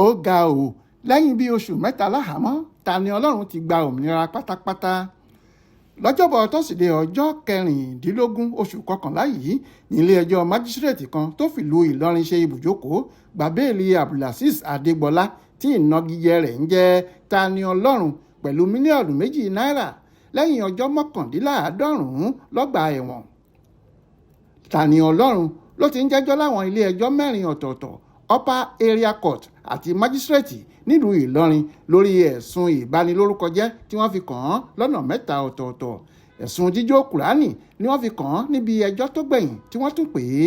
ó ga ò lẹ́yìn bíi oṣù mẹ́ta láhàámọ́ Ta-Ni-Ọlọrun ti gba òmìnira pátápátá. Lọ́jọ́bọ̀ tọ́sídẹ̀ẹ́ ọjọ́ 16 oṣù kọkànlá yìí ní ilé-ẹjọ́ májísírèètì kan tó fìlú Ìlọrin ṣe ibùjókòó gba béèlì Abdulazeez Adégbọlá tí ìnagijẹ rẹ̀ ń jẹ́ Ta-Ni-Ọlọrun pẹ̀lú mílíọ̀nù 2 náírà lẹ́yìn ọjọ́ 99 lọ́gbà ẹ̀wọ̀n. Ta-Ni-Ọlọrun ló ti ń jẹ́jọ́ láwọn ilé-ẹjọ́ 4 ọ̀tọ̀ọ̀tọ̀ Upper Area Court àti májísírèètì nílùú Ìlọrin lórí ẹ̀sùn ìbanilórúkọjẹ́ tí wọ́n fi kàn án lọ́nà 3 ọ̀tọ̀ọ̀tọ̀. Ẹ̀sùn jíjó Kùránì ni wọ́n fi kàn án níbi ẹjọ́ tó gbẹ̀yìn tí wọ́n tún pè é.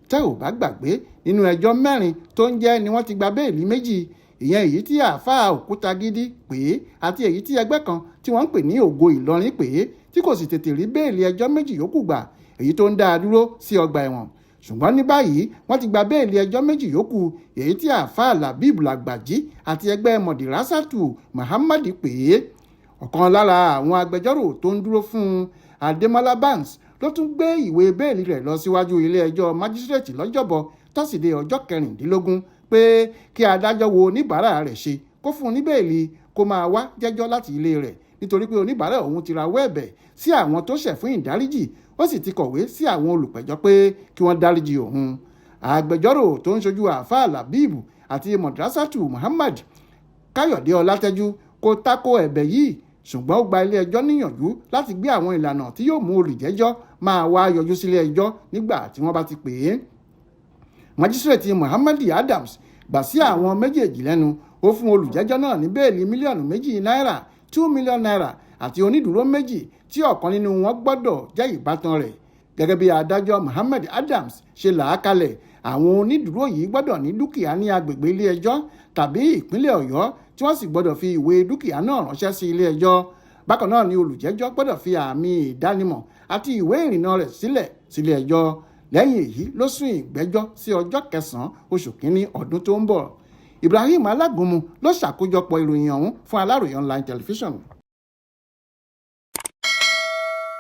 Tẹ́ ò bá gbàgbé, nínú ẹjọ́ 4 tó ń jẹ́ ni wọ́n ti gba béèlì 2, ìyẹn èyí tí àáfàá Òkútagídí pè é àti èyí tí ẹgbẹ́ kan tí wọ́n ń pè ní Ògo Ìlọrin pè é tí kò sì tètè rí béèlì ẹjọ́ 2 yòókù gbà, èyí tó ń dá a dúró sí ọgbà ẹ̀wọ̀n. Ṣùgbọ́n ní báyìí wọ́n ti gba béèlì ẹjọ́ 2 yòókù, èyí tí àáfàá Labib Làgbàjí àti ẹgbẹ́ Mọ̀dìrásátù Muhammad pè é. Ọ̀kan lára àwọn agbẹjọ́rò tó ń dúró fún Adémọ́lá Banks ló tún gbé ìwé béèlì rẹ̀ lọ síwájú ilé ẹjọ́ májísírèètì lọ́jọ́bọ̀ tọ́sídẹ̀ẹ́ ọjọ́ 16 pé kí adájọ́ wo oníbàárà rẹ̀ ṣe kó fún un ní béèlì kó máa wá jẹ́jọ́ láti ilé rẹ̀ nítorí pé oníbàárà òun ti rawọ́ ẹ̀bẹ̀ sí àwọn tó ṣẹ̀ fún ìdáríjì, ó sì ti kọ̀wé sí àwọn olùpẹ̀jọ́ pé kí wọ́n dáríjì òun. Agbẹjọ́rò tó ń ṣojú àáfàá Labib àti Mọ̀dìrásátù Muhammad Káyọ̀dé Ọlátẹ́jú kò tako ẹ̀bẹ̀ yìí, ṣùgbọ́n ó gba ilé ẹjọ́ níyànjú láti gbé àwọn ìlànà tí yóò mú olùjẹ́jọ́ máa wá yọjú sílé ẹjọ́ nígbà tí wọ́n bá ti pè é. Májísírèètì Muhammad Adams gbà sí àwọn méjèèjì lẹ́nu, ó fún olùjẹ́jọ́ náà ní béèlì mílíọ̀nù 2 náírà 2 million naira àti onídùúró 2 tí ọ̀kan nínú wọn gbọ́dọ̀ jẹ́ ìbátan rẹ̀. Gẹ́gẹ́ bí adájọ́ Muhammad Adams ṣe là á kalẹ̀, àwọn onídùúró yìí gbọ́dọ̀ ní dúkìá ní agbègbè ilé ẹjọ́ tàbí ìpínlẹ̀ Ọ̀yọ́ tí wọ́n sì gbọ́dọ̀ fi ìwé dúkìá náà ránṣẹ́ sí ilé ẹjọ́. Bákan náà ni olùjẹ́jọ́ gbọ́dọ̀ fi àmì ìdánimọ̀ àti ìwé ìrìnnà rẹ̀ sílẹ̀ sílé ẹjọ́. Lẹ́yìn èyí ló sún ìgbẹ́jọ́ sí ọjọ́ 9 oṣù kínní ọdún tó ń bọ̀. Ibrahim Alágúnmu ló ṣàkójọpọ̀ ìròyìn ọ̀hún fún Aláròyé online television.